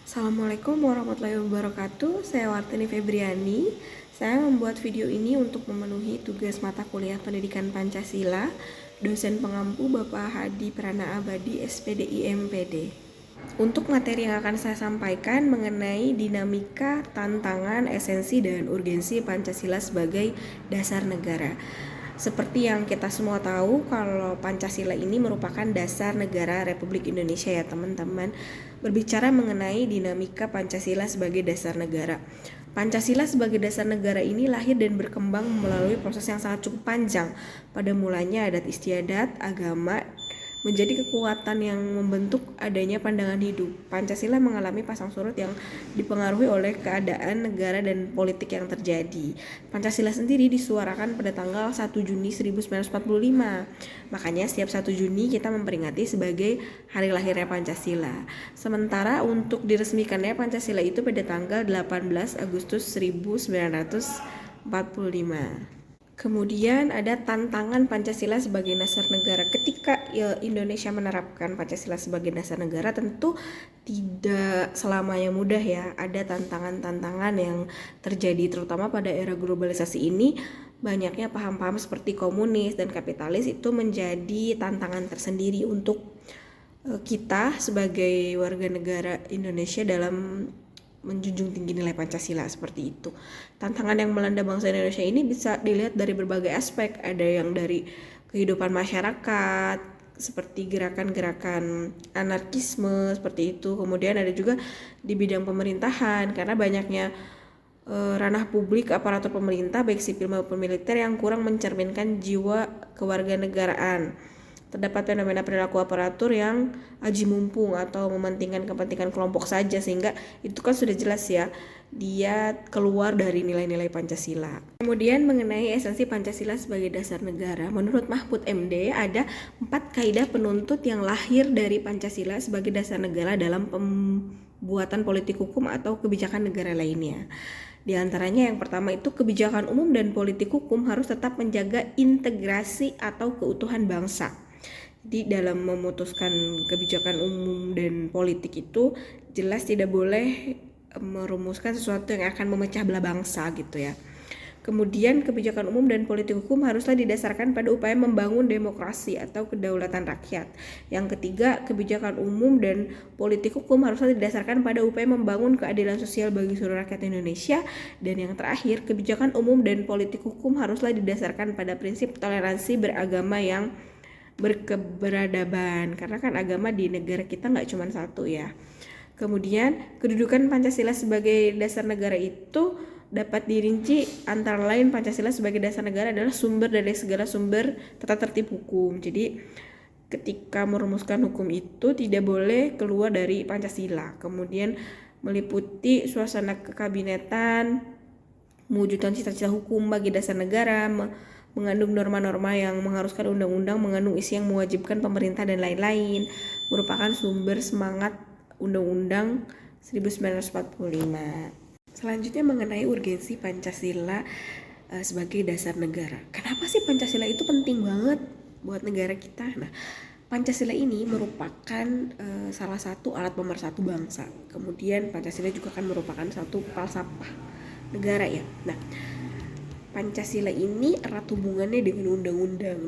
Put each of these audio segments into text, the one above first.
Assalamualaikum warahmatullahi wabarakatuh. Saya Wartini Febriani. Saya membuat video ini untuk memenuhi tugas mata kuliah Pendidikan Pancasila, dosen pengampu Bapak Hadi Prana Abadi, SPDI MPD. Untuk materi yang akan saya sampaikan mengenai dinamika, tantangan, esensi, dan urgensi Pancasila sebagai dasar negara. Seperti yang kita semua tahu, kalau Pancasila ini merupakan dasar negara Republik Indonesia ya teman-teman. Berbicara mengenai dinamika Pancasila sebagai dasar negara. Pancasila sebagai dasar negara ini lahir dan berkembang melalui proses yang sangat cukup panjang. Pada mulanya adat istiadat, agama, menjadi kekuatan yang membentuk adanya pandangan hidup. Pancasila mengalami pasang surut yang dipengaruhi oleh keadaan negara dan politik yang terjadi. Pancasila sendiri disuarakan pada tanggal 1 Juni 1945. Makanya setiap 1 Juni kita memperingati sebagai hari lahirnya Pancasila. Sementara untuk diresmikannya Pancasila itu pada tanggal 18 Agustus 1945. Kemudian ada tantangan Pancasila sebagai dasar negara. Ketika Indonesia menerapkan Pancasila sebagai dasar negara, tentu tidak selamanya mudah ya. Ada tantangan-tantangan yang terjadi, terutama pada era globalisasi ini. Banyaknya paham-paham seperti komunis dan kapitalis itu menjadi tantangan tersendiri untuk kita sebagai warga negara Indonesia dalam menjunjung tinggi nilai Pancasila seperti itu. Tantangan yang melanda bangsa Indonesia ini bisa dilihat dari berbagai aspek. Ada yang dari kehidupan masyarakat, seperti gerakan-gerakan anarkisme seperti itu. Kemudian ada juga di bidang pemerintahan, karena banyaknya ranah publik aparatur pemerintah baik sipil maupun militer yang kurang mencerminkan jiwa kewarganegaraan. Terdapat fenomena perilaku aparatur yang aji mumpung atau mementingkan kepentingan kelompok saja, sehingga itu kan sudah jelas ya dia keluar dari nilai-nilai Pancasila. Kemudian mengenai esensi Pancasila sebagai dasar negara, menurut Mahfud MD ada 4 kaidah penuntut yang lahir dari Pancasila sebagai dasar negara dalam pembuatan politik hukum atau kebijakan negara lainnya. Di antaranya yang pertama itu kebijakan umum dan politik hukum harus tetap menjaga integrasi atau keutuhan bangsa. Jadi dalam memutuskan kebijakan umum dan politik itu jelas tidak boleh merumuskan sesuatu yang akan memecah belah bangsa gitu ya. Kemudian kebijakan umum dan politik hukum haruslah didasarkan pada upaya membangun demokrasi atau kedaulatan rakyat. Yang ketiga, kebijakan umum dan politik hukum haruslah didasarkan pada upaya membangun keadilan sosial bagi seluruh rakyat Indonesia. Dan yang terakhir, kebijakan umum dan politik hukum haruslah didasarkan pada prinsip toleransi beragama yang berkeberadaban, karena kan agama di negara kita nggak cuma satu ya. Kemudian kedudukan Pancasila sebagai dasar negara itu dapat dirinci antara lain Pancasila sebagai dasar negara adalah sumber dari segala sumber tata tertib hukum. Jadi ketika merumuskan hukum itu tidak boleh keluar dari Pancasila. Kemudian meliputi suasana kekabinetan, mewujudkan cita-cita hukum bagi dasar negara, mengandung norma-norma yang mengharuskan undang-undang, mengandung isi yang mewajibkan pemerintah dan lain-lain, merupakan sumber semangat Undang-Undang 1945. Selanjutnya mengenai urgensi Pancasila sebagai dasar negara. Kenapa sih Pancasila itu penting banget buat negara kita? Nah, Pancasila ini merupakan salah satu alat pemersatu bangsa. Kemudian Pancasila juga kan merupakan satu falsafah negara ya. Nah, Pancasila ini erat hubungannya dengan undang-undang,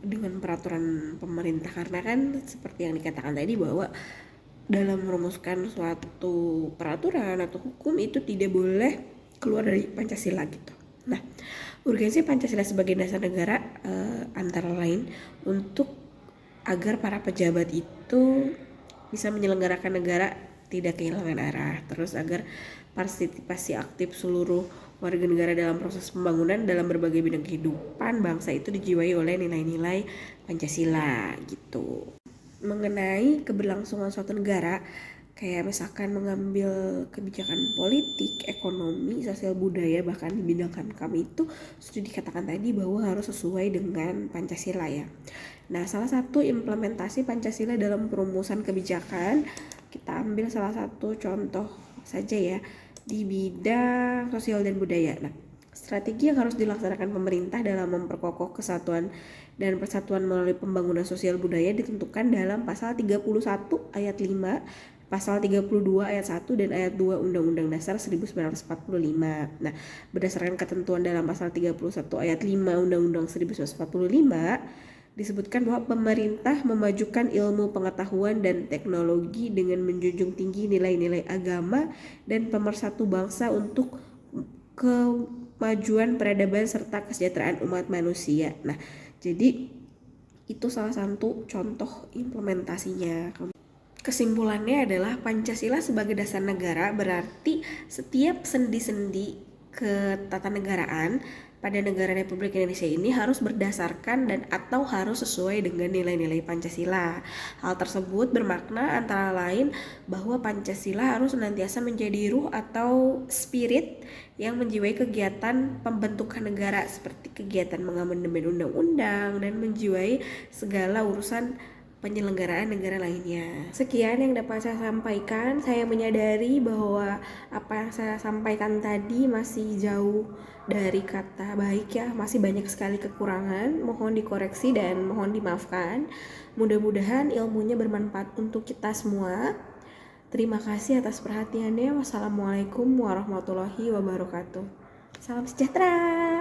dengan peraturan pemerintah, karena kan seperti yang dikatakan tadi bahwa dalam merumuskan suatu peraturan atau hukum itu tidak boleh keluar dari Pancasila gitu. Nah, urgensi Pancasila sebagai dasar negara antara lain untuk agar para pejabat itu bisa menyelenggarakan negara tidak kehilangan arah, terus agar partisipasi aktif seluruh warga negara dalam proses pembangunan dalam berbagai bidang kehidupan bangsa itu dijiwai oleh nilai-nilai Pancasila gitu. Mengenai keberlangsungan suatu negara, kayak misalkan mengambil kebijakan politik, ekonomi, sosial, budaya, bahkan di bidang kami itu sudah dikatakan tadi bahwa harus sesuai dengan Pancasila ya. Nah, salah satu implementasi Pancasila dalam perumusan kebijakan, kita ambil salah satu contoh saja ya, di bidang sosial dan budaya. Nah, strategi yang harus dilaksanakan pemerintah dalam memperkokoh kesatuan dan persatuan melalui pembangunan sosial budaya ditentukan dalam pasal 31 ayat 5 Pasal 32 ayat 1 dan ayat 2 Undang-Undang Dasar 1945. Nah, berdasarkan ketentuan dalam pasal 31 ayat 5 Undang-Undang 1945 disebutkan bahwa pemerintah memajukan ilmu pengetahuan dan teknologi dengan menjunjung tinggi nilai-nilai agama dan pemersatu bangsa untuk kemajuan peradaban serta kesejahteraan umat manusia. Nah, jadi itu salah satu contoh implementasinya. Kesimpulannya adalah Pancasila sebagai dasar negara berarti setiap sendi-sendi ketatanegaraan pada negara Republik Indonesia ini harus berdasarkan dan atau harus sesuai dengan nilai-nilai Pancasila. Hal tersebut bermakna antara lain bahwa Pancasila harus senantiasa menjadi ruh atau spirit yang menjiwai kegiatan pembentukan negara seperti kegiatan mengamandemen undang-undang dan menjiwai segala urusan penyelenggaraan negara lainnya. Sekian yang dapat saya sampaikan. Saya menyadari bahwa apa yang saya sampaikan tadi masih jauh dari kata baik ya, masih banyak sekali kekurangan. Mohon dikoreksi dan mohon dimaafkan. Mudah-mudahan ilmunya bermanfaat untuk kita semua. Terima kasih atas perhatiannya. Wassalamualaikum warahmatullahi wabarakatuh. Salam sejahtera.